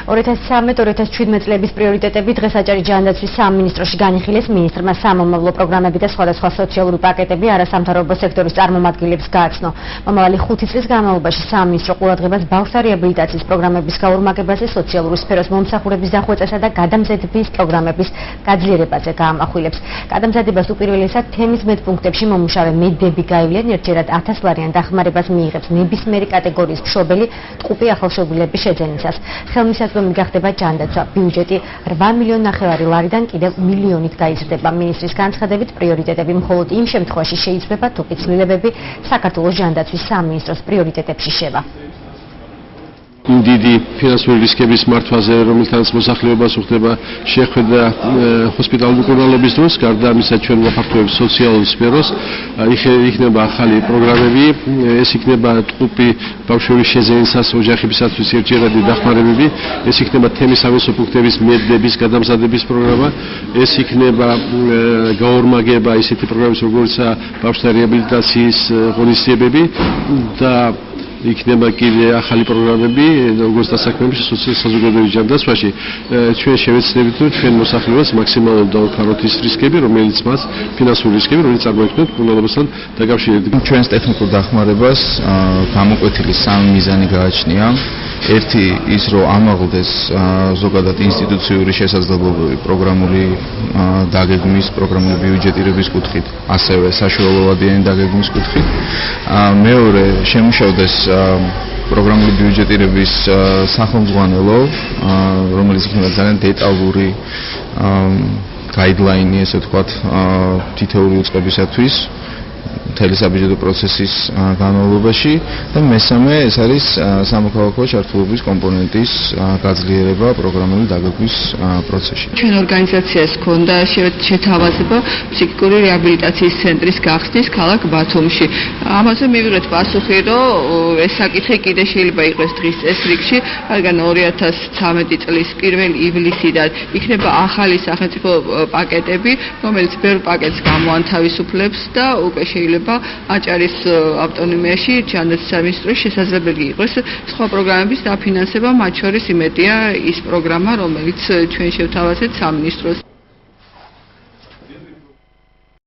2013-2017 წლების პრიორიტეტები დღეს აჭარის ჯანდაცვის სამინისტროში განიხილეს მინისტრმა სამომავლო პროგრამები და სხვადასხვა სოციალური პაკეტები არასამთავრობო სექტორის წარმომადგენლებს გააცნო. მომავალი 5 წლის განმავლობაში სამინისტრო ყურადღებას ბავშვთა რეაბილიტაციის პროგრამების გაურმაგებაზე, სოციალური სფეროს მომსახურების დახვეწასა და გადამზადების პროგრამების გაძლიერებაზე გაამახვილებს. გადამზადებას უპირველესად თემის მეტპუნქტებში მომუშავე მედები გაივლიან, ერთჯერად 1000 ლარიან დახმარებას მიიღებს ნებისმიერი კატეგორიის მშობელი ტყუპი ახალშობილების შეძენისას. ხელმისაწვდომი გახდება ჯანდაცვა. ბიუჯეტი 8,5 მილიონი ლარიდან კიდევ მილიონით გაიზრდება. მინისტრის განცხადებით პრიორიტეტები მხოლოდ იმ შემთხვევაში შეიცვლება, თუ კი ცვლილებები საქართველოს ჯანდაცვის სამინისტროს პრიორიტეტებში შევა. დიდი ფინანსური რისკების მართვაზე, რომელთაც მოსახლეობას უხდება შეხვედრა ჰოსპიტალური მკურნალობის დროს, გარდა ამისა ჩვენ ვაფართოვებთ სოციალურ სფეროს, იქნება ახალი პროგრამები, ეს იქნება ტყუპი ბავშვების შეძენისას ოჯახებისათვის ერთჯერადი დახმარებები, ეს იქნება თემის სამეცნიერო პუნქტების მედების გადამზადების პროგრამა, ეს იქნება გაორმაგება ისეთი პროგრამის როგორიცაა ბავშვთა რეაბილიტაციის ღონისძიებები და იქნება კიდე ახალი პროგრამები, როგორც დასაქმების საზოგადოების ჯანდაცვაში. ჩვენ შევეცდებით, რომ ჩვენ მოსახლეობას მაქსიმალურად დავფაროთ ის რისკები, რომელიც მას ფინანსური რისკები, რომელიც წარმოქმნით მკურნალობასთან დაკავშირებით. ჩვენს ტექნიკურ დახმარებას გამოკვეთილი 3 მიზანი გააჩნია. ერთი ის, რომ ამაღლდეს ზოგადად ინსტიტუციური შესაძლებლობები პროგრამული დაგეგმვის, პროგრამული ბიუჯეტირების კუთხით, ასევე საშუალოვადიანი დაგეგმვის კუთხით. მეორე, შემუშავდეს პროგრამული ბიუჯეტირების სახელმძღვანელო, რომელიც იქნება ძალიან დეტალური გაიდლაინი, ესე ვთქვათ, თითოეული უწყებისათვის მთელი საბიუჯეტო პროცესის განმავლობაში და მესამე ეს არის სამოქალაქო ჩართულობის კომპონენტის გაძლიერება პროგრამული დაგეგმვის პროცესში. ჩვენ ორგანიზაციას ჰქონდა შეთავაზება ფსიქიკური რეაბილიტაციის ცენტრის გახსნის ქალაქ ბათუმში. ამაზე მივიღეთ პასუხი, რომ ეს საკითხი კიდე შეიძლება იყოს დღის წესრიგში, რადგან 2013 წლის 1 ივლისიდან იქნება ახალი სახელმწიფო პაკეტები, რომელიც ბევრ პაკეტს გამოანთავისუფლებს და უკვე შეიძლება აჭარის ავტონომიაში ჯანდაცვის სამინისტროს შესაძლებელი იყოს სხვა პროგრამების დაფინანსება, მათ შორის იმედია ის პროგრამა, რომელიც ჩვენ შევთავაზეთ სამინისტროს.